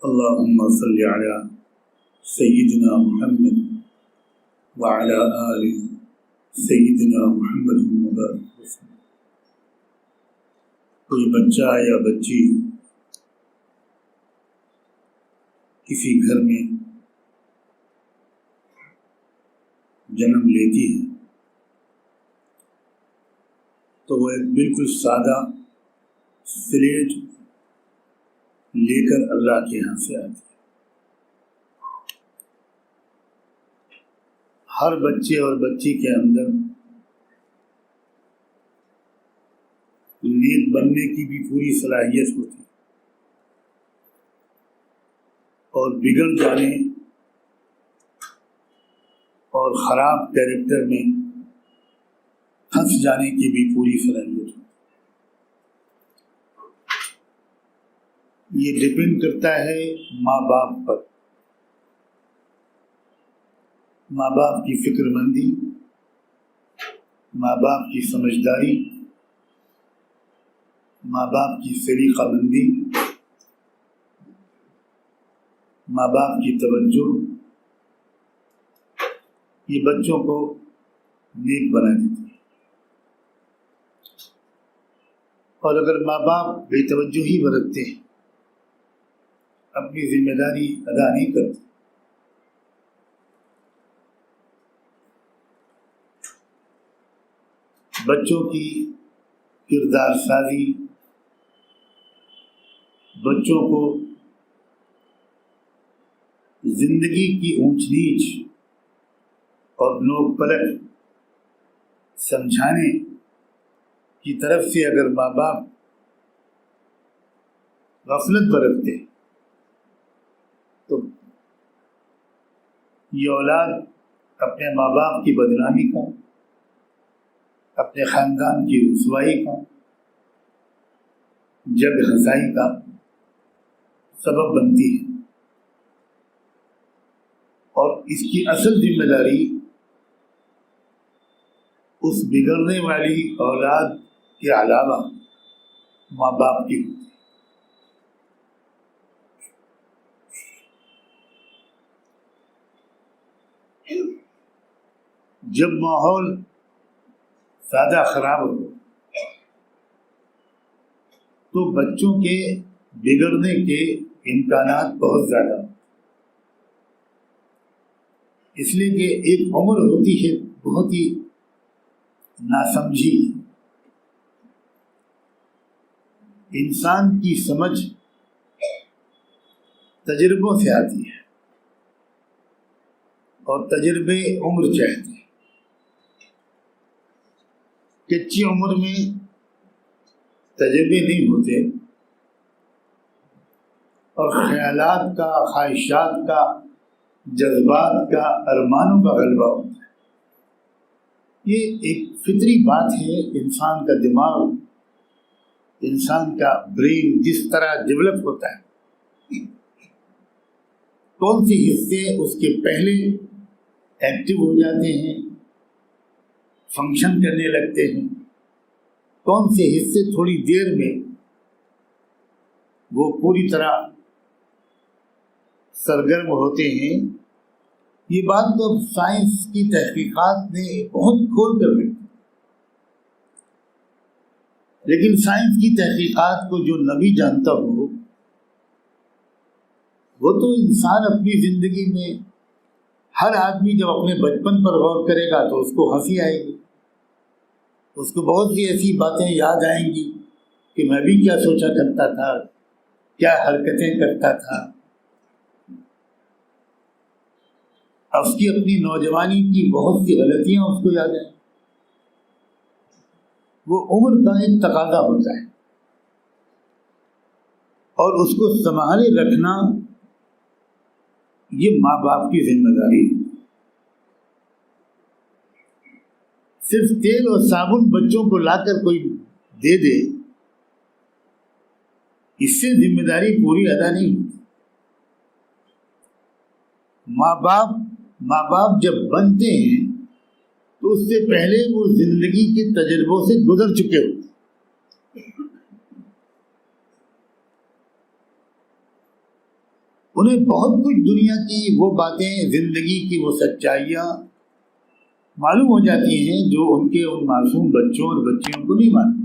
اللهم صل على سيدنا محمد وعلى آل سیدنا محمد مبارک وسلم۔ کوئی بچہ یا بچی کسی گھر میں جنم لیتی ہے تو وہ ایک بالکل سادہ سلیٹ لے کر اللہ کے یہاں سے آتی ہے۔ ہر بچے اور بچی کے اندر نیک بننے کی بھی پوری صلاحیت ہوتی ہے اور بگڑ جانے اور خراب کیریکٹر میں پھنس جانے کی بھی پوری صلاحیت ہوتی ہے۔ یہ ڈپینڈ کرتا ہے ماں باپ پر، ماں باپ کی فکر مندی، ماں باپ کی سمجھداری، ماں باپ کی سلیقہ مندی، ماں باپ کی توجہ، یہ بچوں کو نیک بنا دیتی ہے۔ اور اگر ماں باپ بے توجہی برتتے ہیں، اپنی ذمہ داری ادا نہیں کرتے، بچوں کی کردار سازی، بچوں کو زندگی کی اونچ نیچ اور نوک پلٹ سمجھانے کی طرف سے اگر ماں باپ غفلت برتتے تو یہ اولاد اپنے ماں باپ کی بدنامی کا، اپنے خاندان کی رسوائی کا، جگ ہنسائی کا سبب بنتی ہے، اور اس کی اصل ذمہ داری اس بگڑنے والی اولاد کے علاوہ ماں باپ کی ہوتی ہے۔ جب ماحول زیادہ خراب ہو تو بچوں کے بگڑنے کے امکانات بہت زیادہ ہو، اس لیے کہ ایک عمر ہوتی ہے بہت ہی ناسمجھی۔ انسان کی سمجھ تجربوں سے آتی ہے اور تجربے عمر چاہتے ہیں۔ کچی عمر میں تجربے نہیں ہوتے اور خیالات کا، خواہشات کا، جذبات کا، ارمانوں کا غلبہ ہوتا ہے۔ یہ ایک فطری بات ہے۔ انسان کا دماغ، انسان کا برین جس طرح ڈیولپ ہوتا ہے، کون سی حصے اس کے پہلے ایکٹیو ہو جاتے ہیں، فنکشن کرنے لگتے ہیں، کون سے حصے تھوڑی دیر میں وہ پوری طرح سرگرم ہوتے ہیں، یہ بات تو سائنس کی تحقیقات نے بہت کھول کر رکھی۔ لیکن سائنس کی تحقیقات کو جو نہ بھی جانتا ہو، وہ تو انسان اپنی زندگی میں، ہر آدمی جب اپنے بچپن پر غور کرے گا تو اس کو ہنسی آئے گی، اس کو بہت سی ایسی باتیں یاد آئیں گی کہ میں بھی کیا سوچا کرتا تھا، کیا حرکتیں کرتا تھا۔ اس کی اپنی نوجوانی کی بہت سی غلطیاں اس کو یاد آئیں۔ وہ عمر کا ایک تقاضا ہوتا ہے اور اس کو سنبھالے رکھنا یہ ماں باپ کی ذمہ داری ہے۔ صرف تیل اور صابن بچوں کو لا کر کوئی دے دے، اس سے ذمہ داری پوری ادا نہیں ہوتی۔ ماں باپ جب بنتے ہیں تو اس سے پہلے وہ زندگی کے تجربوں سے گزر چکے ہوتے ہیں۔ انہیں بہت کچھ دنیا کی وہ باتیں، زندگی کی وہ سچائیاں معلوم ہو جاتی ہیں جو ان کے ان معصوم بچوں اور بچیوں کو نہیں معلوم۔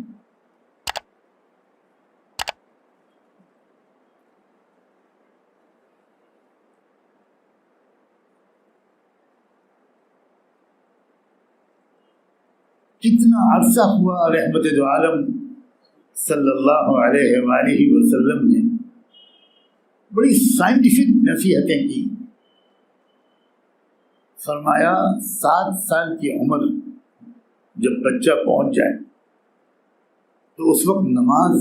کتنا عرصہ ہوا رحمت دو عالم صلی اللہ علیہ وآلہ وسلم نے بڑی سائنٹیفک نصیحتیں کی۔ فرمایا 7 سال کی عمر جب بچہ پہنچ جائے تو اس وقت نماز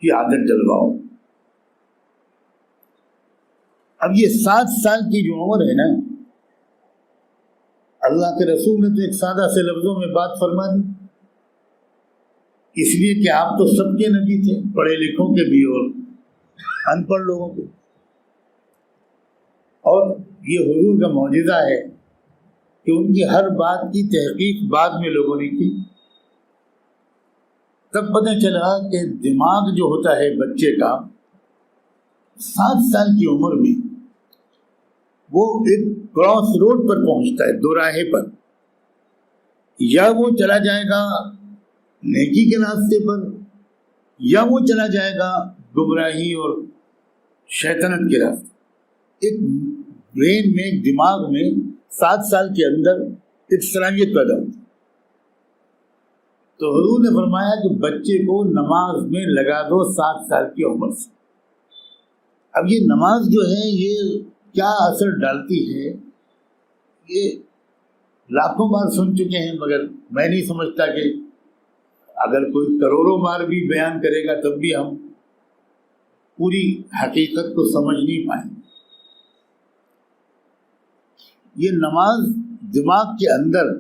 کی عادت ڈلواؤ۔ اب یہ 7 سال کی جو عمر ہے نا، اللہ کے رسول نے تو ایک سادہ سے لفظوں میں بات فرما دی، اس لیے کہ آپ تو سب کے نبی تھے، پڑھے لکھوں کے بھی اور ان پڑھ لوگوں کے، اور یہ حضور کا معجزہ ہے کہ ان کی ہر بات کی تحقیق بعد میں لوگوں نے کی۔ تب پتہ چلا کہ دماغ جو ہوتا ہے بچے کا 7 سال کی عمر میں وہ ایک کراس روڈ پر پہنچتا ہے، دوراہے پر، یا وہ چلا جائے گا نیکی کے راستے پر، یا وہ چلا جائے گا گمراہی اور شیطنت کے راستے۔ ایک برین میں، دماغ میں 7 سال کے اندر ایک صلاحیت پیدا ہوتی ہے۔ تو حضور نے فرمایا کہ بچے کو نماز میں لگا دو 7 سال کی عمر سے۔ اب یہ نماز جو ہے یہ کیا اثر ڈالتی ہے یہ لاکھوں بار سن چکے ہیں، مگر میں نہیں سمجھتا کہ اگر کوئی کروڑوں بار بھی بیان کرے گا تب بھی ہم پوری حقیقت کو سمجھ نہیں پائیں۔ یہ نماز دماغ کے اندر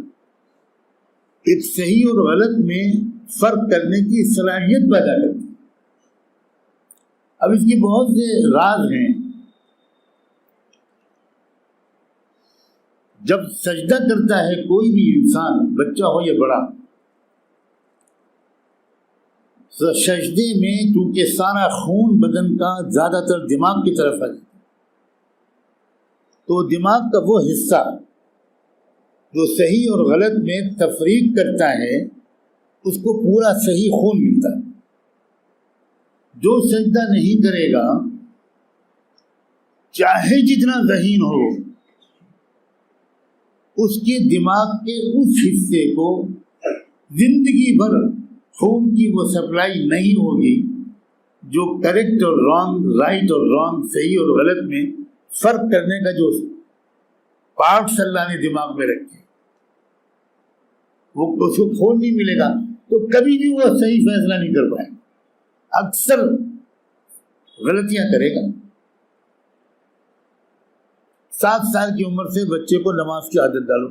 ایک صحیح اور غلط میں فرق کرنے کی صلاحیت پیدا کرتی ہے۔ اب اس کے بہت سے راز ہیں۔ جب سجدہ کرتا ہے کوئی بھی انسان، بچہ ہو یا بڑا، سجدے میں کیونکہ سارا خون بدن کا زیادہ تر دماغ کی طرف ہے، تو دماغ کا وہ حصہ جو صحیح اور غلط میں تفریق کرتا ہے اس کو پورا صحیح خون ملتا ہے۔ جو سجدہ نہیں کرے گا چاہے جتنا ذہین ہو، اس کے دماغ کے اس حصے کو زندگی بھر خون کی وہ سپلائی نہیں ہوگی جو کریکٹ اور رانگ، رائٹ اور رانگ، صحیح اور غلط میں فرق کرنے کا جو پارٹس اللہ نے دماغ میں رکھے، وہ اس کو خون نہیں ملے گا تو کبھی بھی وہ صحیح فیصلہ نہیں کر پائے، اکثر غلطیاں کرے گا۔ 7 سال کی عمر سے بچے کو نماز کی عادت ڈالو،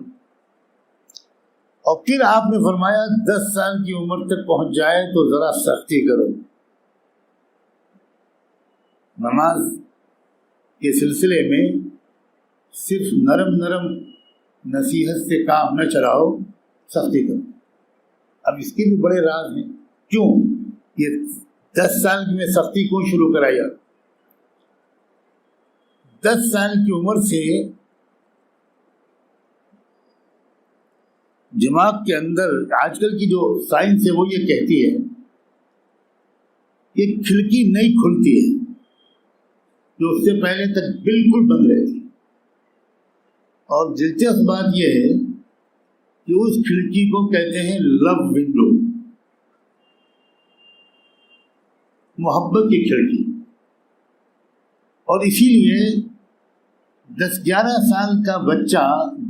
اور پھر آپ نے فرمایا 10 سال کی عمر تک پہنچ جائے تو ذرا سختی کرو۔ نماز کے سلسلے میں صرف نرم نرم نصیحت سے کام نہ چلاؤ، سختی کرو۔ اب اس کے بھی بڑے راز ہیں، کیوں یہ 10 سال میں سختی کیوں شروع کرائی؟ 10 سال کی عمر سے دماغ کے اندر، آج کل کی جو سائنس ہے وہ یہ کہتی ہے کہ کھڑکی نہیں کھلتی ہے جو اس سے پہلے تک بالکل بند رہتی، اور دلچسپ بات یہ ہے کہ اس کھڑکی کو کہتے ہیں لو ونڈو، محبت کی کھڑکی۔ اور اسی لیے 10-11 سال کا بچہ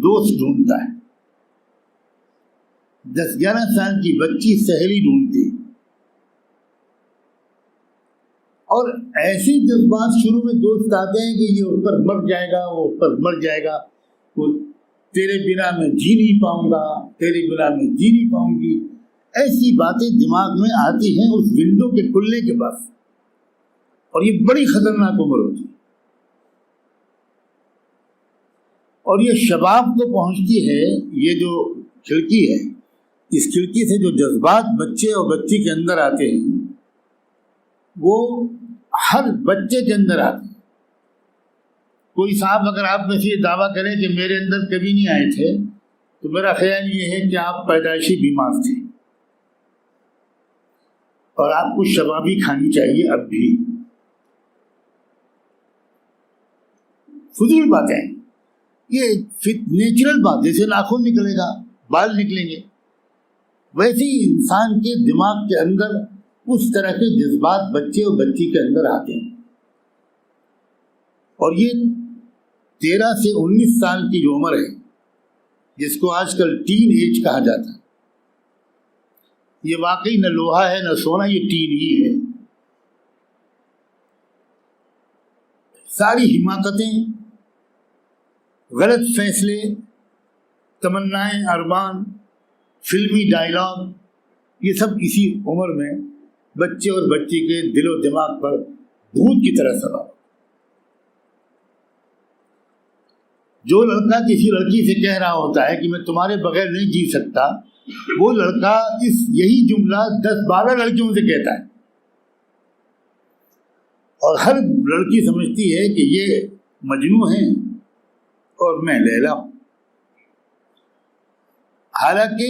دوست ڈھونڈتا ہے، 10-11 سال کی بچی سہیلی ڈھونڈتی، اور ایسے جذبات شروع میں دوست آتے ہیں کہ یہ اس پر مر جائے گا، وہ اس پر مر جائے گا، وہ تیرے بنا میں جی نہیں پاؤں گا، تیرے بنا میں جی نہیں پاؤں گی، ایسی باتیں دماغ میں آتی ہیں اس ونڈو کے کھلنے کے بعد، اور یہ بڑی خطرناک عمر ہوتی ہے، اور یہ شباب کو پہنچتی ہے۔ یہ جو کھڑکی ہے، اس کھڑکی سے جو جذبات بچے اور بچی کے اندر آتے ہیں وہ ہر بچے کے اندر آتے ہیں. کوئی صاحب اگر آپ میں سے یہ دعویٰ کریں کہ میرے اندر کبھی نہیں آئے تھے تو میرا خیال یہ ہے کہ آپ پیدائشی بیمار تھے اور آپ کو شبابی کھانی چاہیے اب بھی. فضول باتیں یہ نیچرل بات. جیسے ناخن نکلے گا بال نکلیں گے ویسے ہی انسان کے دماغ کے اندر اس طرح کے جذبات بچے اور بچی کے اندر آتے ہیں. اور یہ 13 سے 19 سال کی جو عمر ہے جس کو آج کل ٹین ایج کہا جاتا ہے یہ واقعی نہ لوہا ہے نہ سونا, یہ ٹین ہی ہے. ساری حماقتیں, غلط فیصلے, تمنائیں, ارمان, فلمی ڈائلاگ یہ سب اسی عمر میں بچے اور بچی کے دل و دماغ پر بھوت کی طرح سوار. جو لڑکا کسی لڑکی سے کہہ رہا ہوتا ہے کہ میں تمہارے بغیر نہیں جی سکتا, وہ لڑکا یہی جملہ 10-12 لڑکیوں سے کہتا ہے اور ہر لڑکی سمجھتی ہے کہ یہ مجنوں ہیں اور میں لیلا ہوں. حالانکہ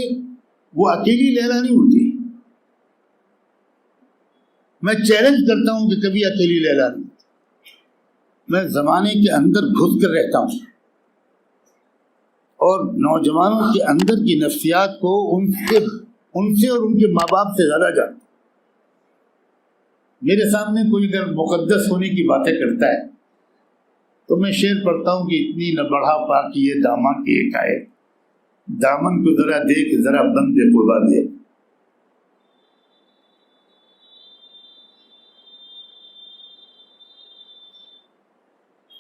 وہ اکیلی لیلا نہیں ہوتی. میں چیلنج کرتا ہوں کہ کبھی اکیلی لیلا نہیں ہوتی. میں زمانے کے اندر گھس کر رہتا ہوں اور نوجوانوں کے اندر کی نفسیات کو ان سے اور ان کے ماں باپ سے زیادہ جانتا ہوں. میرے سامنے کوئی اگر مقدس ہونے کی باتیں کرتا ہے تو میں شعر پڑھتا ہوں کہ اتنی نہ بڑھا پاکی یہ داماں کی ایک آئے, دامن کو ذرا دیکھ ذرا بندے خدا دے.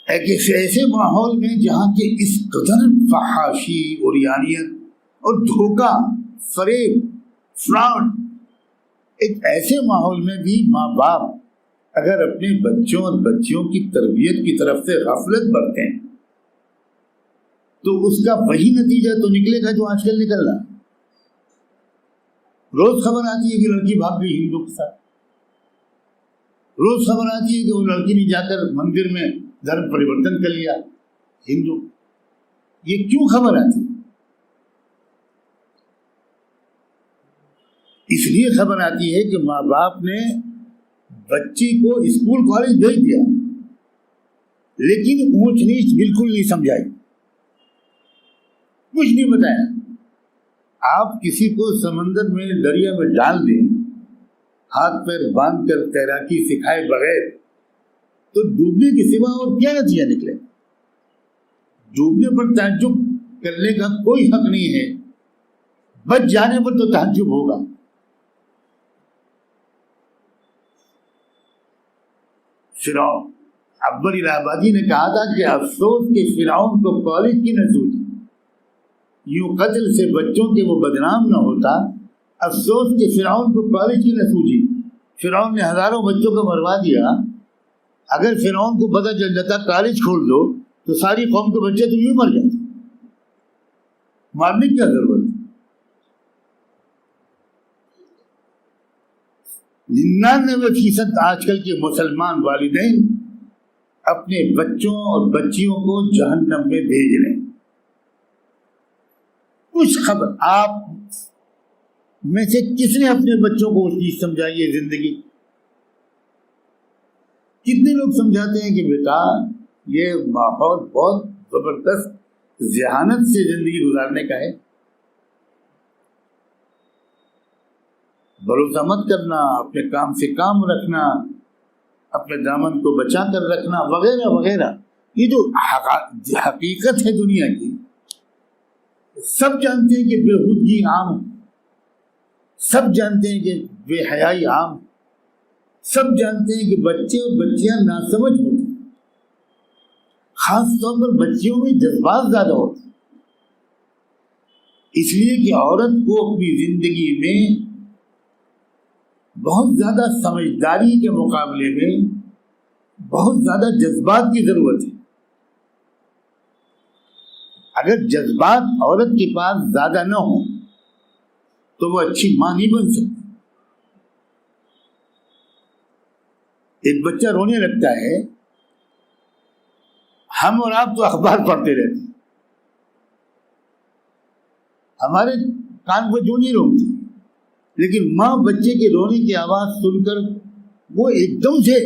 ایسے ماحول میں جہاں کے اس قدر فحاشی, عریانیت اور دھوکہ, فریب, فراڈ, ایک ایسے ماحول میں بھی ماں باپ اگر اپنے بچوں اور بچیوں کی تربیت کی طرف سے غفلت برتیں تو اس کا وہی نتیجہ تو نکلے گا جو آج کل نکل رہا. روز خبر آتی ہے کہ لڑکی بھاگ گئی ہندو کے ساتھ. روز خبر آتی ہے کہ وہ لڑکی نے جا کر مندر میں دھرم پریورتن کر لیا ہندو. یہ کیوں خبر آتی؟ اس لیے خبر آتی ہے کہ ماں باپ نے بچی کو اسکول کالج بھیج دیا لیکن اونچ نیچ بالکل نہیں سمجھائی, کچھ نہیں بتایا. آپ کسی کو سمندر میں دریا میں ڈال دیں ہاتھ پیر باندھ کر تیراکی سکھائے بغیر تو ڈوبنے کے سوا اور کیا نتیجہ نکلے؟ ڈوبنے پر تعجب کرنے کا کوئی حق نہیں ہے, بچ جانے پر تو تعجب ہوگا. فرعون اکبر الہ آبادی نے کہا تھا کہ افسوس کہ فرعون کو کالج کی نہ سوچی, یوں قتل سے بچوں کے وہ بدنام نہ ہوتا. افسوس کہ فرعون کو کالج کی نہ سوچی. فرعون نے ہزاروں بچوں کو مروا دیا. اگر فرعون کو پتہ چل جاتا کالج کھول دو تو ساری قوم کے بچے تو یوں مر جاتے, مارنے کی کیا ضرورت. 99% آج کل کے مسلمان والدین اپنے بچوں اور بچیوں کو جہنم میں بھیج رہے ہیں. کچھ خبر آپ میں سے کس نے اپنے بچوں کو اس چیز سمجھائی ہے زندگی؟ کتنے لوگ سمجھاتے ہیں کہ بیٹا یہ ماحول بہت زبردست ذہانت سے زندگی گزارنے کا ہے, بھروسہ مت کرنا, اپنے کام سے کام رکھنا, اپنے دامن کو بچا کر رکھنا وغیرہ وغیرہ. یہ جو حقیقت ہے دنیا کی, سب جانتے ہیں کہ بےہودگی عام ہے, سب جانتے ہیں کہ بے حیائی عام, سب جانتے ہیں کہ بچے اور بچیاں ناسمجھ ہوتے ہیں, خاص طور پر بچیوں میں جذبات زیادہ ہوتے ہیں. اس لیے کہ عورت کو اپنی زندگی میں بہت زیادہ سمجھداری کے مقابلے میں بہت زیادہ جذبات کی ضرورت ہے. اگر جذبات عورت کے پاس زیادہ نہ ہوں تو وہ اچھی ماں نہیں بن سکتی. ایک بچہ رونے لگتا ہے، ہم اور آپ تو اخبار پڑھتے رہتے ہیں، ہمارے کان کو جو نہیں روکتی، لیکن ماں بچے کے رونے کی آواز سن کر وہ ایک دم سے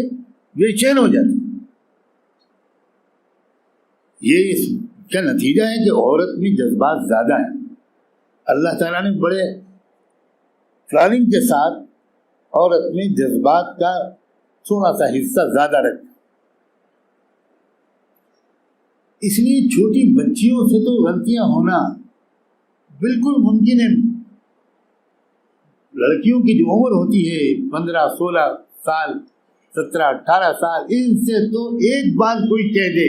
بے چین ہو جاتی۔ یہ اس کا نتیجہ ہے کہ عورت میں جذبات زیادہ ہیں۔ اللہ تعالیٰ نے بڑے پلاننگ کے ساتھ عورت میں جذبات کا تھوڑا سا حصہ زیادہ رکھا۔ اس لیے چھوٹی بچیوں سے تو غلطیاں ہونا بالکل ممکن ہے۔ لڑکیوں کی جو عمر ہوتی ہے 15 16 سال 17 18 سال، ان سے تو ایک بار کوئی کہہ دے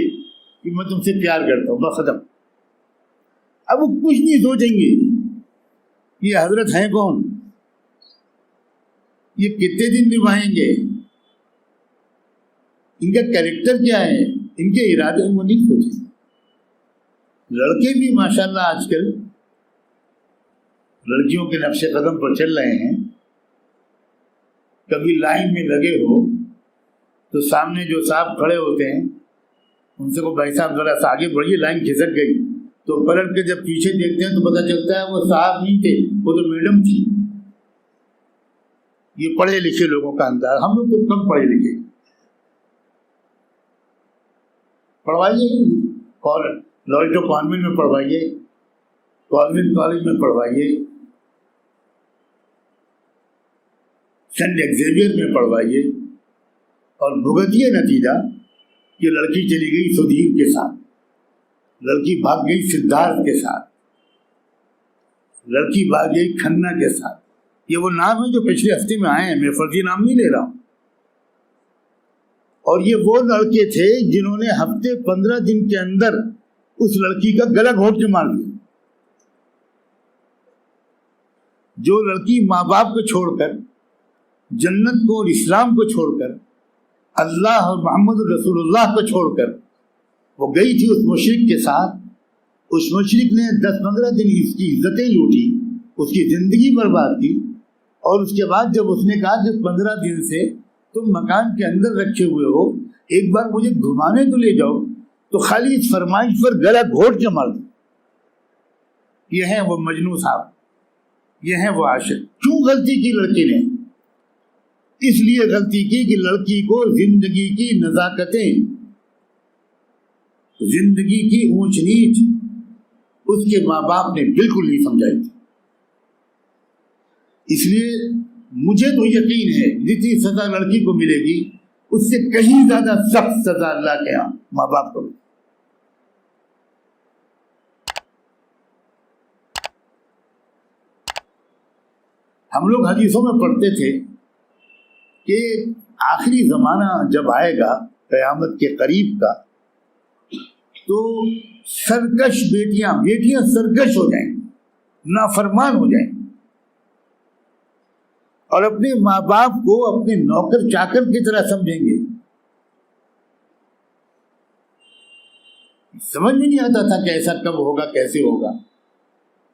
کہ میں تم سے پیار کرتا ہوں، بس ختم۔ اب وہ کچھ نہیں سوچیں گے یہ حضرت ہیں کون، یہ کتنے دن نبھائیں گے، ان کا کیریکٹر کیا ہے، ان کے ارادے وہ نہیں سوچیں۔ لڑکے بھی ماشاءاللہ آج کل لڑکیوں کے نقش قدم پر چل رہے ہیں۔ کبھی لائن میں لگے ہو تو سامنے جو صاحب کھڑے ہوتے ہیں ان سے کو بھائی صاحب ذرا سا آگے بڑھیے، لائن کھسک گئی، تو پلٹ کے جب پیچھے دیکھتے ہیں تو پتہ چلتا ہے وہ صاحب نہیں تھے، وہ تو میڈم تھی۔ یہ پڑھے لکھے لوگوں کا انداز، ہم لوگ تو کم پڑھے لکھے۔ پڑھوائیے لوریٹو کانوینٹ میں پڑھوائیے، کانوینٹ کالج میں پڑھوائیے، سینٹ ایگزیویئر میں پڑھوائیے، اور بھگتیے نتیجہ کہ لڑکی چلی گئی سدھیر کے ساتھ، لڑکی بھاگ گئی سدھارتھ کے ساتھ، لڑکی بھاگ گئی کھنہ کے ساتھ۔ یہ وہ نام ہے جو پچھلے ہفتے میں آئے ہیں، میں فرضی نام نہیں لے رہا ہوں۔ اور یہ وہ لڑکے تھے جنہوں نے ہفتے 15 دن کے اندر اس لڑکی کا گلا گھونٹ کے مار دیا۔ جو لڑکی ماں باپ کو چھوڑ کر، جنت کو اور اسلام کو چھوڑ کر، اللہ اور محمد رسول اللہ کو چھوڑ کر وہ گئی تھی اس مشرک کے ساتھ، اس مشرک نے 10-15 دن اس کی عزتیں لوٹی، اس کی زندگی برباد کی، اور اس کے بعد جب اس نے کہا کہ 15 دن سے تم مکان کے اندر رکھے ہوئے ہو، ایک بار مجھے گھمانے تو لے جاؤ، تو خالی اس فرمائش پر گلا گھونٹ کے مار دو۔ یہ ہیں وہ مجنون صاحب، یہ ہیں وہ عاشق۔ کیوں غلطی کی لڑکی نے؟ اس لیے غلطی کی کہ لڑکی کو زندگی کی نزاکتیں، زندگی کی اونچ نیچ اس کے ماں باپ نے بالکل نہیں سمجھائی تھی۔ اس لیے مجھے تو یقین ہے جتنی سزا لڑکی کو ملے گی اس سے کہیں زیادہ سخت سزا اللہ کے ہاں ماں باپ کو۔ ہم لوگ حدیثوں میں پڑھتے تھے کہ آخری زمانہ جب آئے گا قیامت کے قریب کا، تو سرکش بیٹیاں سرکش ہو جائیں گی، نافرمان ہو جائیں گی، اور اپنے ماں باپ کو اپنے نوکر چاکر کی طرح سمجھیں گے۔ سمجھ میں نہیں آتا تھا کہ ایسا کب ہوگا، کیسے ہوگا،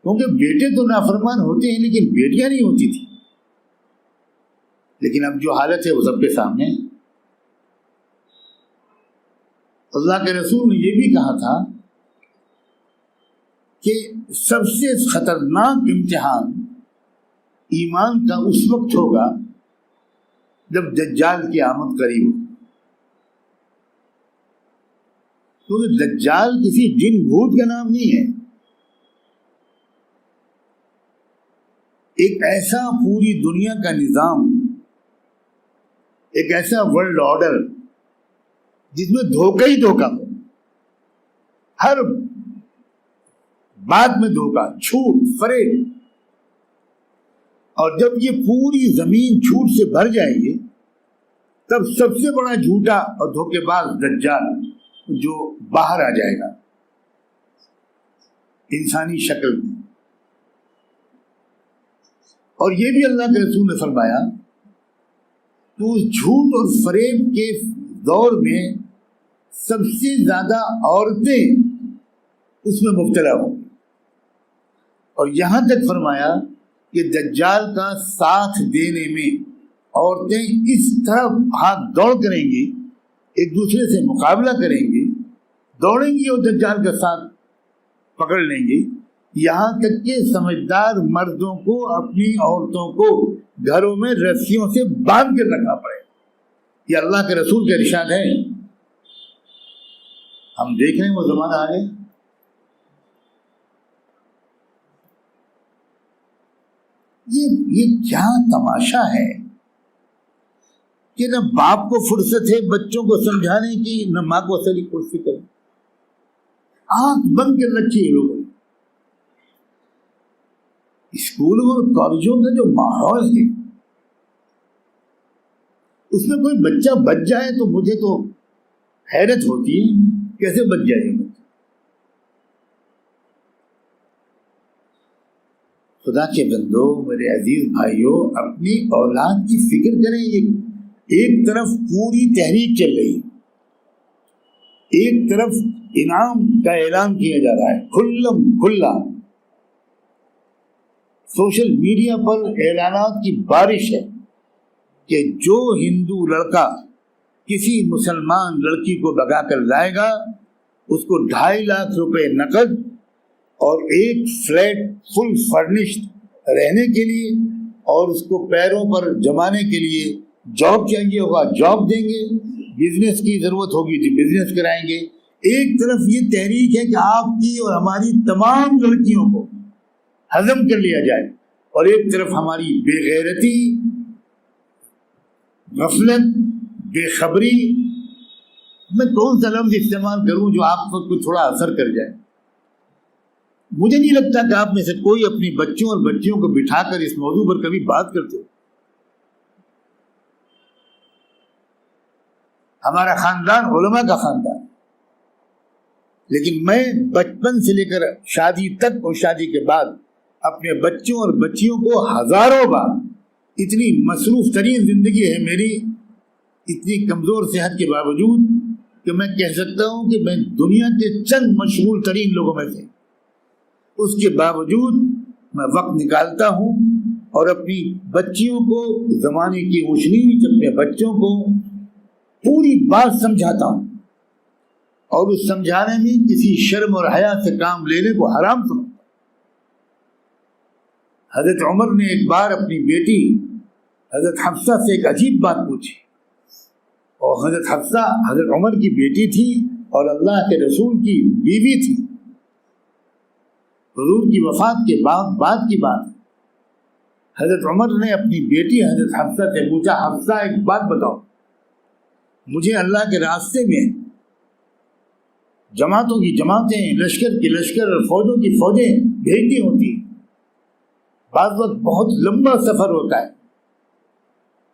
کیونکہ بیٹے تو نافرمان ہوتے ہیں لیکن بیٹیاں نہیں ہوتی تھی۔ لیکن اب جو حالت ہے وہ سب کے سامنے ہے۔ اللہ کے رسول نے یہ بھی کہا تھا کہ سب سے خطرناک امتحان ایمان کا اس وقت ہوگا جب دجال کی آمد قریب ہو، کیونکہ دجال کسی جن بھوت کا نام نہیں ہے، ایک ایسا پوری دنیا کا نظام، ایک ایسا ورلڈ آرڈر جس میں دھوکہ ہی دھوکہ ہو، ہر بات میں دھوکہ، جھوٹ، فریب۔ اور جب یہ پوری زمین جھوٹ سے بھر جائے گی تب سب سے بڑا جھوٹا اور دھوکے باز دجال جو باہر آ جائے گا انسانی شکل میں۔ اور یہ بھی اللہ کے رسول نے فرمایا تو جھوٹ اور فریب کے دور میں سب سے زیادہ عورتیں اس میں مبتلا ہوں۔ اور یہاں تک فرمایا کہ دجال کا ساتھ دینے میں عورتیں اس طرح ہاتھ دوڑ کریں گی، ایک دوسرے سے مقابلہ کریں گی، دوڑیں گی اور دجال کا ساتھ پکڑ لیں گی، یہاں تک کہ سمجھدار مردوں کو اپنی عورتوں کو گھروں میں رسیوں سے باندھ کر رکھنا پڑے۔ یہ اللہ کے رسول کا ارشاد ہے۔ ہم دیکھ رہے ہیں وہ زمانہ آ گیا۔ یہ کیا تماشا ہے کہ نہ باپ کو فرصت ہے بچوں کو سمجھانے کی، نہ ماں کو اصلی کوشش کرے۔ آنکھ بند کر رکھی ہے لوگوں نے۔ اسکولوں اور کالجوں کا جو ماحول ہے اس میں کوئی بچہ بچ جائے تو مجھے تو حیرت ہوتی ہے، کیسے بچ جائے گا؟ خدا کے بندو، میرے عزیز بھائیوں، اپنی اولاد کی فکر کریں۔ ایک طرف پوری تحریک چل رہی ہے، ایک طرف انعام کا اعلان کیا جا رہا ہے کھلم کھلا، سوشل میڈیا پر اعلانات کی بارش ہے کہ جو ہندو لڑکا کسی مسلمان لڑکی کو بگا کر لائے گا اس کو 2.5 لاکھ روپے نقد اور ایک فلیٹ فل فرنشڈ رہنے کے لیے اور اس کو پیروں پر جمانے کے لیے جاب چاہیے ہوگا، جاب دیں گے، بزنس کی ضرورت ہوگی تو بزنس کرائیں گے۔ ایک طرف یہ تحریک ہے کہ آپ کی اور ہماری تمام لڑکیوں کو ہضم کر لیا جائے، اور ایک طرف ہماری بے غیرتی، غفلت، بے خبری، میں کون سا لفظ استعمال کروں جو آپ کو تھوڑا اثر کر جائے۔ مجھے نہیں لگتا کہ آپ میں سے کوئی اپنی بچوں اور بچیوں کو بٹھا کر اس موضوع پر کبھی بات کرتے۔ ہمارا خاندان علماء کا خاندان، لیکن میں بچپن سے لے کر شادی تک اور شادی کے بعد اپنے بچوں اور بچیوں کو ہزاروں بار، اتنی مصروف ترین زندگی ہے میری، اتنی کمزور صحت کے باوجود کہ میں کہہ سکتا ہوں کہ میں دنیا کے چند مشغول ترین لوگوں میں سے، اس کے باوجود میں وقت نکالتا ہوں اور اپنی بچیوں کو، زمانے کی اوشنیچ اپنے بچوں کو پوری بات سمجھاتا ہوں، اور اس سمجھانے میں کسی شرم اور حیا سے کام لینے کو حرام سمجھتا ہوں۔ حضرت عمر نے ایک بار اپنی بیٹی حضرت حفصہ سے ایک عجیب بات پوچھی، اور حضرت حفصہ حضرت عمر کی بیٹی تھی اور اللہ کے رسول کی بیوی تھی۔ حضور کی وفات کے بعد کی بات، حضرت عمر نے اپنی بیٹی حضرت حفصہ سے پوچھا، حفصہ ایک بات بتاؤ، مجھے اللہ کے راستے میں جماعتوں کی جماعتیں، لشکر کی لشکر اور فوجوں کی فوجیں بھیجنی ہوتی، بعض وقت بہت لمبا سفر ہوتا ہے،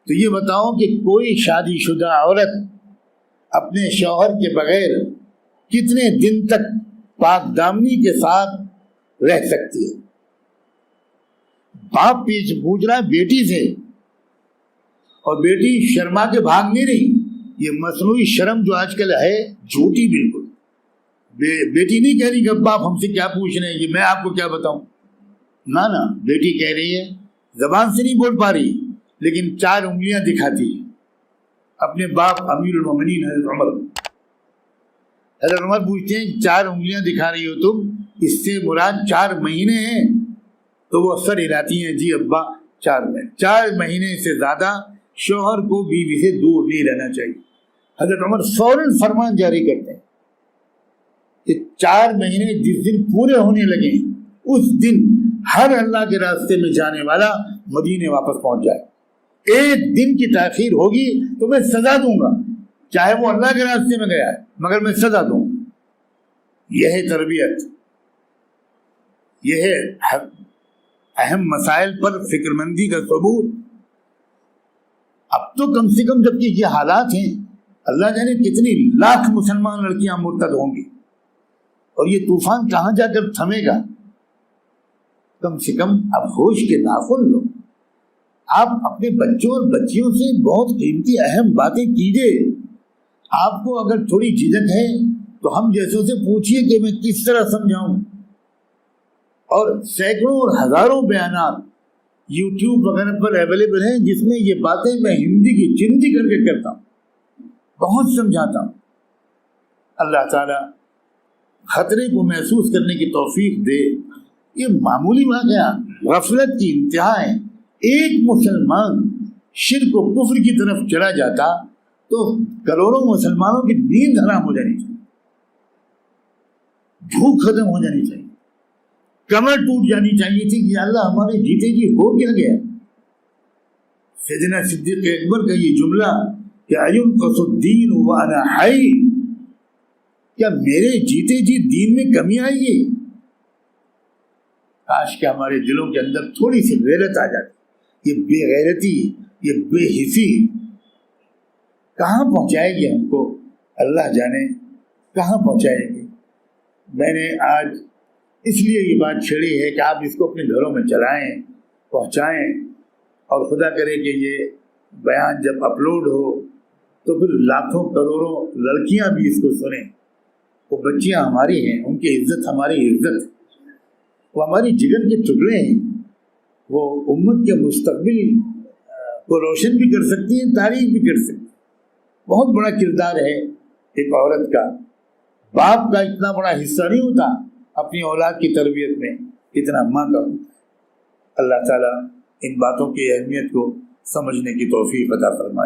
تو یہ بتاؤ کہ کوئی شادی شدہ عورت اپنے شوہر کے بغیر کتنے دن تک پاک دامنی کے ساتھ رہ سکتی ہے؟ باپ پیچھے پوچھ رہا ہے بیٹی سے، اور بیٹی شرما کے بھاگ نہیں رہی۔ یہ مصنوعی شرم جو آج کل ہے جھوٹی بالکل، بیٹی نہیں کہہ رہی کہ ابا آپ ہم سے کیا پوچھ رہے ہیں، یہ میں آپ کو کیا بتاؤں، نہ بیٹی کہہ رہی ہے، زبان سے نہیں بول پا رہی لیکن 4 انگلیاں دکھاتی ہے اپنے باپ امیر المومنین حضرت عمر۔ حضرت عمر پوچھتے ہیں 4 انگلیاں دکھا رہی ہو تم، اس سے مراد 4 مہینے ہیں؟ تو وہ سر ہلاتی ہیں، جی ابا 4 مہینے سے زیادہ شوہر کو بیوی سے دور نہیں رہنا چاہیے۔ حضرت عمر فوراً فرمان جاری کرتے ہیں کہ 4 مہینے جس دن پورے ہونے لگے اس دن ہر اللہ کے راستے میں جانے والا مدینے واپس پہنچ جائے۔ 1 دن کی تاخیر ہوگی تو میں سزا دوں گا، چاہے وہ اللہ کے راستے میں گیا ہے مگر میں سزا دوں گا۔ یہ ہے تربیت، یہ ہے اہم مسائل پر فکر مندی کا ثبوت۔ اب تو کم سے کم جبکہ یہ حالات ہیں، اللہ جانے کتنی لاکھ مسلمان لڑکیاں مرتد ہوں گی، اور یہ طوفان کہاں جا کر تھمے گا؟ کم سے کم اب ہوش کے ناخن لو۔ آپ اپنے بچوں اور بچیوں سے بہت قیمتی اہم باتیں کیجیے۔ آپ کو اگر تھوڑی جھجک ہے تو ہم جیسوں سے پوچھیے کہ میں کس طرح سمجھاؤں، اور سینکڑوں اور ہزاروں بیانات یوٹیوب وغیرہ پر اویلیبل ہیں، جس میں یہ باتیں میں ہندی کی چندی کر کے کرتا ہوں، بہت سمجھاتا ہوں۔ اللہ تعالیٰ خطرے کو محسوس کرنے کی توفیق دے۔ یہ معمولی واقعہ غفلت کی انتہا ہے۔ ایک مسلمان شرک و کفر کی طرف چلا جاتا تو کروڑوں مسلمانوں کی نیند حرام ہو جانی چاہیے، بھوک ختم ہو جانی چاہیے، کمر ٹوٹ جانی چاہیے تھی کہ اللہ ہمارے جیتے جی ہو کیا گیا۔ سیدنا صدیق اکبر کا یہ جملہ کہ اَيُنْقَصُ الدِّينُ وَأَنَا حَيٌّ، کیا میرے جیتے جی دین میں کمی آئی ہے؟ کاش کہ ہمارے دلوں کے اندر تھوڑی سی غیرت آ جاتی۔ یہ بے غیرتی، یہ بے حسی کہاں پہنچائے گی ہم کو، اللہ جانے کہاں پہنچائے گی۔ میں نے آج اس لیے یہ بات چھیڑی ہے کہ آپ اس کو اپنے گھروں میں چلائیں، پہنچائیں، اور خدا کرے کہ یہ بیان جب اپلوڈ ہو تو پھر لاکھوں کروڑوں لڑکیاں بھی اس کو سنیں۔ وہ بچیاں ہماری ہیں، ان کی عزت ہماری عزت، وہ ہماری جگر کے ٹکڑے ہیں، وہ امت کے مستقبل کو روشن بھی کر سکتی ہیں، تعریف بھی کر سکتی ہیں۔ بہت بڑا کردار ہے ایک عورت کا۔ باپ کا اتنا بڑا حصہ نہیں ہوتا اپنی اولاد کی تربیت میں، اتنا ماں کا ہوتا ہے۔ اللہ تعالیٰ ان باتوں کی اہمیت کو سمجھنے کی توفیق عطا فرمائے۔